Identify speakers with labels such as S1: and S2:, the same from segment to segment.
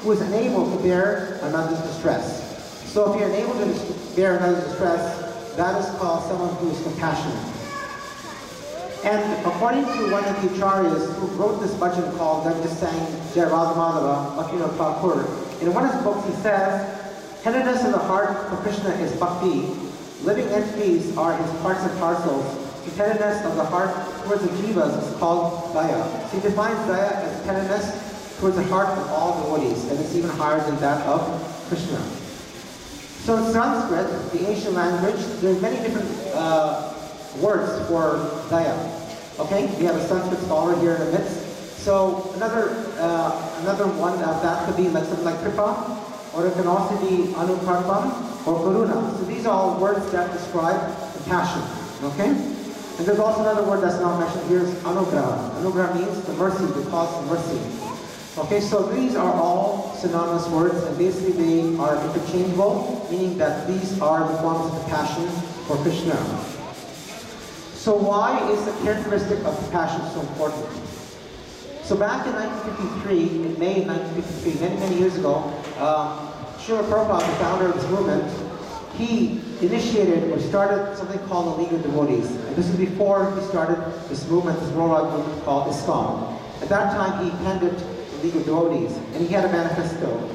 S1: who is unable to bear another's distress. So if you're unable to bear another's distress, that is called someone who is compassionate. And according to one of the acharyas who wrote this bhajan called, that just sang Jai Radha Madhava, Bhaktivinoda Thakur, in one of his books he says, tenderness in the heart for Krishna is bhakti. Living entities are his parts and parcels. The tenderness of the heart towards the jivas is called daya. So he defines daya as tenderness towards the heart of all devotees, and it's even higher than that of Krishna. So in Sanskrit, the ancient language, there are many different words for daya. Okay, we have a Sanskrit scholar here in the midst. So another one of that could be like something like kripa, or it can also be anukarpam or karuna. So these are all words that describe compassion. Okay, and there's also another word that's not mentioned here is anugraha. Anugraha means the mercy, the cause of mercy. Okay, so these are all synonymous words, and basically they are interchangeable, meaning that these are the forms of compassion for Krishna. So why is the characteristic of compassion so important? So back in 1953, in May of 1953, many years ago, Srila Prabhupada, the founder of this movement, he initiated or started something called the League of Devotees. And this was before he started this movement, this worldwide movement called Iskcon. At that time, he attended League of Devotees, and he had a manifesto.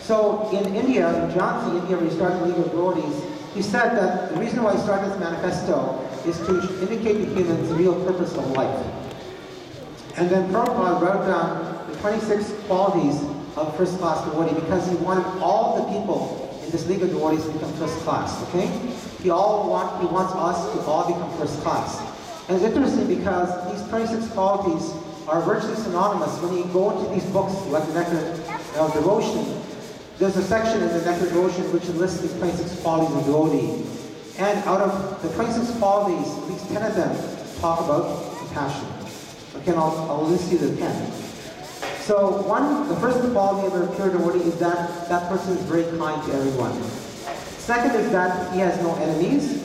S1: So in India, in Jhansi, India, where he started the League of Devotees, he said that the reason why he started this manifesto is to indicate to humans the real purpose of life. And then Prabhupada wrote down the 26 qualities of first-class devotee because he wanted all the people in this League of Devotees to become first class, okay? He wants us to all become first class. And it's interesting because these 26 qualities are virtually synonymous. When you go into these books, like the Nectar of Devotion, there's a section in the Nectar of Devotion which lists these 26 qualities of devotee. And out of the 26 qualities, at least 10 of them talk about compassion. Okay, and I'll list you the 10. So the first quality of a pure devotee is that that person is very kind to everyone. Second is that he has no enemies.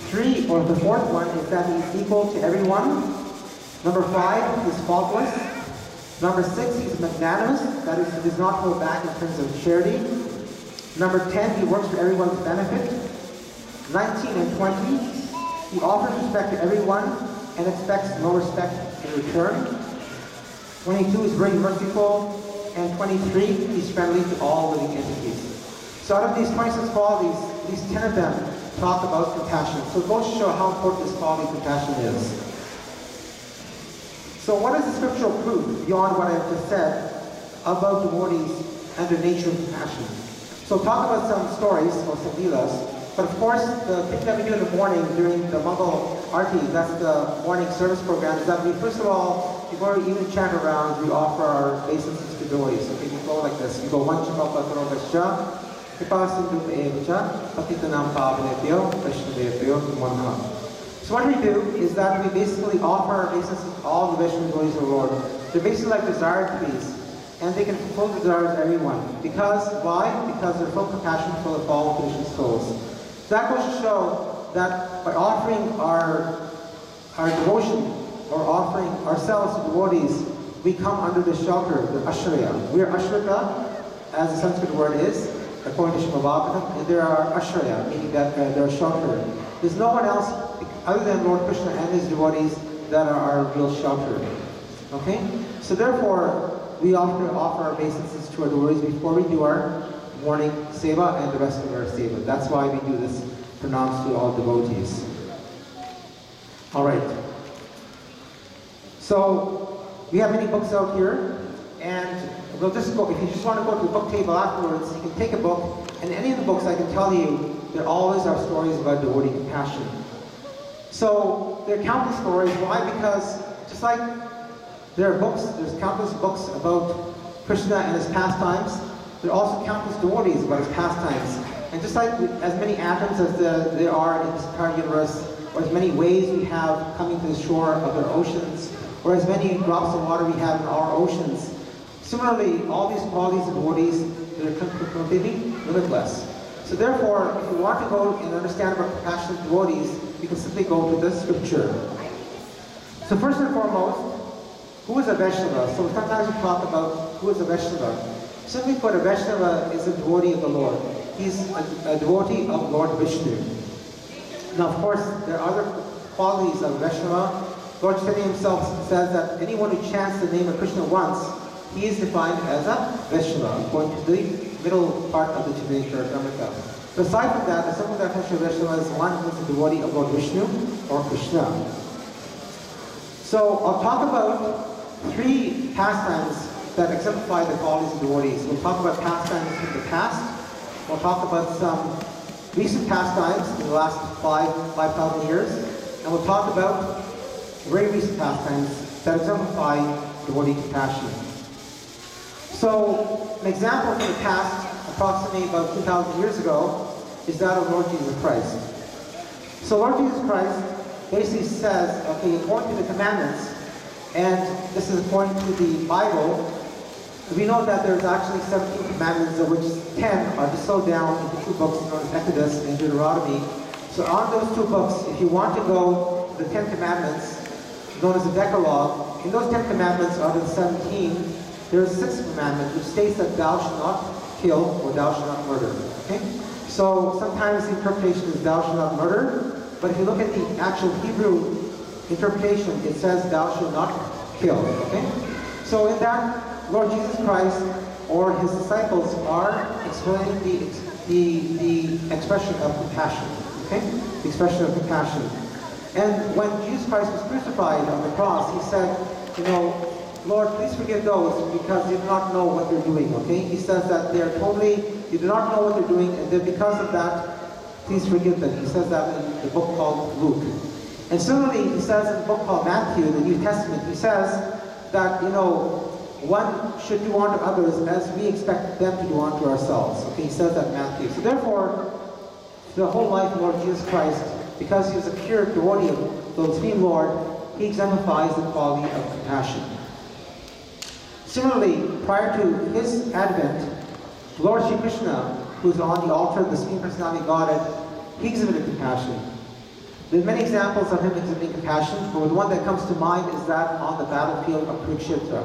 S1: The fourth one is that he is equal to everyone. Number 5, he's faultless. Number 6, he's magnanimous. That is, he does not hold back in terms of charity. Number 10, he works for everyone's benefit. 19 and 20, he offers respect to everyone and expects no respect in return. 22 is very merciful. And 23, he's friendly to all living entities. So out of these 26 qualities, at least 10 of them talk about compassion. So it goes to show how important this quality of compassion is. So what is the scriptural proof, beyond what I've just said, about devotees and their nature of compassion? So talk about some stories or some leelas, but of course the thing that we do in the morning during the Mangal Arti, that's the morning service program, is that we first of all, before we even chant around, we offer our obeisances to devotees. Okay, we go like this. We go one chapapatro vasya, kripasindu evacha, patitanam pavanebhyo, vaishnavebhyo namaha. So what we do is that we basically offer our obeisances to all the Vaishnava devotees of the Lord. They're basically like desire trees, and they can fulfill the desires of everyone. Because, why? Because they're full of compassion for the fallen Krishna souls. So that goes to show that by offering our devotion, or offering ourselves to devotees, we come under the shelter, the ashraya. We are ashrita, as the Sanskrit word is, according to Srimad, and there are ashraya, meaning that they're shelter. There's no one else other than Lord Krishna and his devotees that are our real shelter. Okay? So therefore, we offer our obeisances to our devotees before we do our morning seva and the rest of our seva. That's why we do this pronounced to all devotees. Alright. So, we have many books out here, and we'll just go, if you just want to go to the book table afterwards, you can take a book, and any of the books I can tell you, there always are stories about devotee compassion. So, there are countless stories. Why? Because just like there are books, there's countless books about Krishna and his pastimes, there are also countless devotees about his pastimes. And just like as many atoms as there are in this entire universe, or as many waves we have coming to the shore of our oceans, or as many drops of water we have in our oceans, similarly, all these qualities of devotees, they're completely limitless. So therefore, if you want to go and understand about compassionate devotees, you can simply go to this scripture. So first and foremost, who is a Vaishnava? So sometimes we talk about who is a Vaishnava. Simply put, a Vaishnava is a devotee of the Lord. He's a devotee of Lord Vishnu. Now, of course, there are other qualities of Vaishnava. Lord Chaitanya himself says that anyone who chants the name of Krishna once, he is defined as a Vaishnava, according to the middle part of the Chaitanya Charitamrita. But aside from that, the simple definition of Vaishnava is one who is a devotee of Lord Vishnu or Krishna. So I'll talk about 3 pastimes that exemplify the qualities of devotees. We'll talk about pastimes from the past. We'll talk about some recent pastimes in the last 5,000 years. And we'll talk about very recent pastimes that exemplify devotee compassion. So, an example from the past, approximately about 2,000 years ago, is that of Lord Jesus Christ. So Lord Jesus Christ basically says, okay, according to the commandments, and this is according to the Bible, we know that there's actually 17 commandments, of which 10 are distilled down into 2 books known as Exodus and Deuteronomy. So on those 2 books, if you want to go to the 10 commandments, known as the Decalogue, in those 10 commandments out of the 17, there is 6th commandment, which states that thou shalt not kill or thou shalt not murder. Okay? So sometimes the interpretation is thou shalt not murder, but if you look at the actual Hebrew interpretation, it says thou shalt not kill. Okay? So in that, Lord Jesus Christ or his disciples are explaining the expression of compassion. Okay? The expression of compassion. And when Jesus Christ was crucified on the cross, he said, you know, Lord, please forgive those because they do not know what they're doing. Okay? He says that they do not know what they're doing, and then because of that, please forgive them. He says that in the book called Luke. And similarly, he says in the book called Matthew, the New Testament, he says that, you know, one should do unto others as we expect them to do unto ourselves. Okay, he says that in Matthew. So therefore, the whole life of Lord Jesus Christ, because he was a pure devotee of the Supreme Lord, he exemplifies the quality of compassion. Similarly, prior to his advent, Lord Sri Krishna, who is on the altar of the Supreme Personality of Godhead, he exhibited compassion. There are many examples of him exhibiting compassion, but the one that comes to mind is that on the battlefield of Kurukshetra.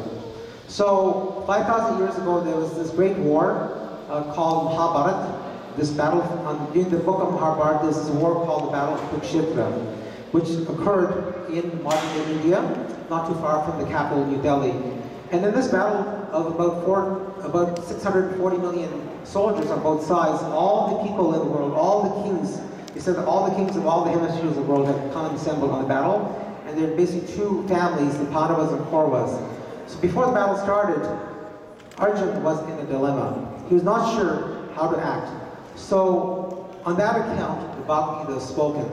S1: So, 5,000 years ago, there was this great war called Mahabharata. This battle, in the book of Mahabharata, there's this war called the Battle of Kurukshetra, which occurred in modern-day India, not too far from the capital, New Delhi. And in this battle of about 640 million soldiers on both sides, all the people in the world, all the kings, he said that all the kings of all the hemispheres of the world had come and assembled on the battle, and there are basically 2 families, the Pandavas and Kauravas. So before the battle started, Arjuna was in a dilemma. He was not sure how to act. So on that account, the Bhagavad Gita was spoken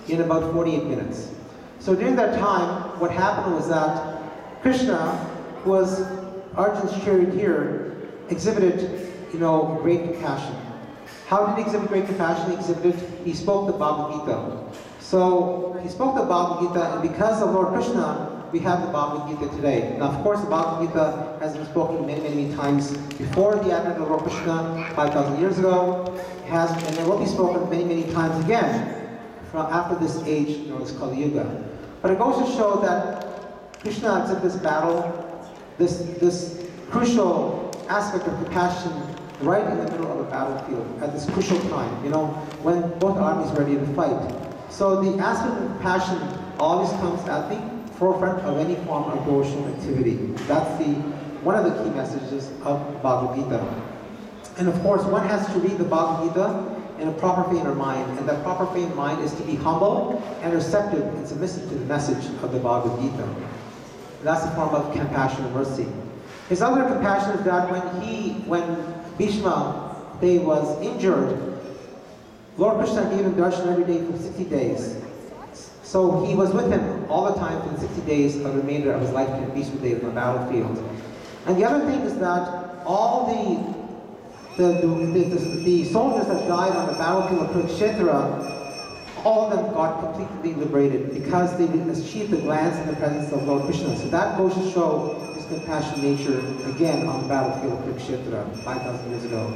S1: in about 48 minutes. So during that time, what happened was that Krishna, who was Arjuna's charioteer, exhibited, you know, great compassion. How did he exhibit great compassion? He spoke the Bhagavad Gita. So he spoke the Bhagavad Gita, and because of Lord Krishna, we have the Bhagavad Gita today. Now, of course, the Bhagavad Gita has been spoken many, many times before the advent of Lord Krishna, 5,000 years ago. And it will be spoken many, many times again from after this age known as Kali Yuga. But it goes to show that Krishna exhibited this battle, this crucial aspect of compassion right in the middle of a battlefield at this crucial time, you know, when both armies are ready to fight. So the aspect of compassion always comes at the forefront of any form of devotional activity. That's one of the key messages of Bhagavad Gita. And of course, one has to read the Bhagavad Gita in a proper frame of mind, and that proper frame of mind is to be humble and receptive and submissive to the message of the Bhagavad Gita. And that's a form of compassion and mercy. His other compassion is that when Bhishma was injured, Lord Krishna gave him darshan every day for 60 days. So he was with him all the time for the 60 days of the remainder of his life in Mistra Day on the battlefield. And the other thing is that all the soldiers that died on the battlefield of Kurukshetra, all of them got completely liberated because they achieved the glance in the presence of Lord Krishna. So that goes to show his compassionate nature again on the battlefield of Kurukshetra 5,000 years ago.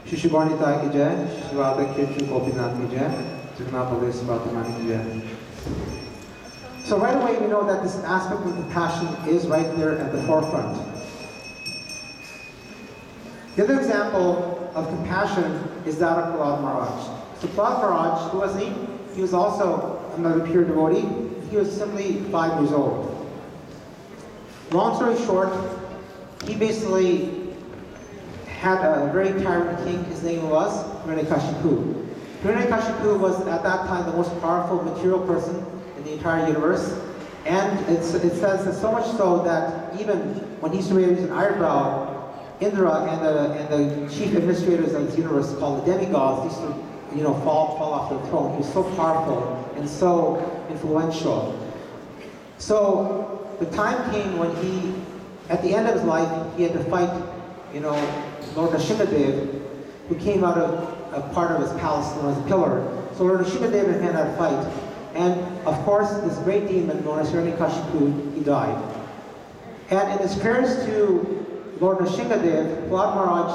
S1: Shri Gaurnita ki jai, Shri Radha Kirti Gopinath ki jai, Jagannath Svatamani ki jai. So right away we know that this aspect of compassion is right there at the forefront. The other example of compassion is that of Prahlad Maharaj. So Prahlad Maharaj, who was he? He was also another pure devotee. He was simply 5 years old. Long story short, he basically had a very tyrant king. His name was Hiranyakashipu. Hiranyakashipu was at that time the most powerful material person in the entire universe. And it says that so much so that even when he used to raise an eyebrow, Indra and the chief administrators of this universe, called the demigods, used to fall off their throne. He was so powerful and so influential. So the time came when he, at the end of his life, he had to fight, Lord Nrsimhadev, who came out of a part of his palace known as a pillar. So Lord Nrsimhadev and him had a fight. And of course, this great demon known as Hiranyakashipu, he died. And in his prayers to Lord Nrsimhadev, Prahlad Maharaj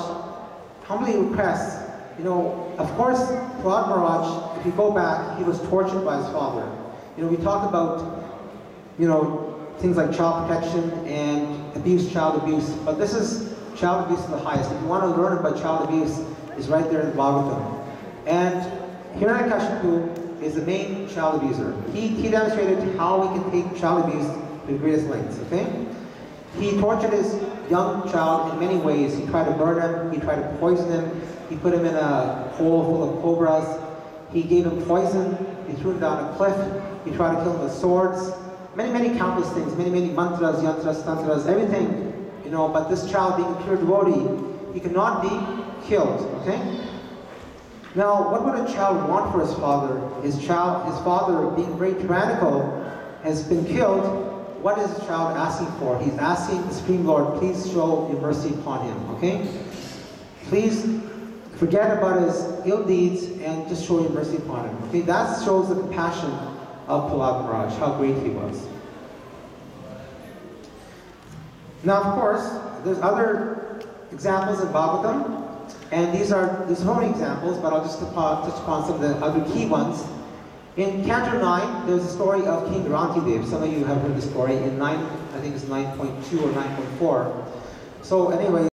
S1: humbly requests, of course, Prahlad Maharaj, if you go back, he was tortured by his father. We talk about, things like child protection and abuse, child abuse, but this is child abuse to the highest. If you want to learn about child abuse, it's right there in the Bhagavatam. And Hiranyakashipu is the main child abuser. He demonstrated how we can take child abuse to the greatest lengths, okay? He tortured his young child in many ways. He tried to burn him, he tried to poison him, he put him in a hole full of cobras, he gave him poison, he threw him down a cliff, he tried to kill him with swords, many countless things, many mantras, yantras, tantras, everything, but this child being a pure devotee, he could not be killed, okay? Now, what would a child want for his father? His father, being very tyrannical, has been killed. What is the child asking for? He's asking the Supreme Lord, please show your mercy upon him, okay? Please forget about his ill deeds and just show your mercy upon him, okay? That shows the compassion of Prahlad Maharaj, how great he was. Now, of course, there's other examples in Bhagavatam, and there's so many examples, but I'll just touch upon some of the other key ones. In Canto 9, there's a story of King Rantidev. Some of you have heard the story in 9, I think it's 9.2 or 9.4. So anyway,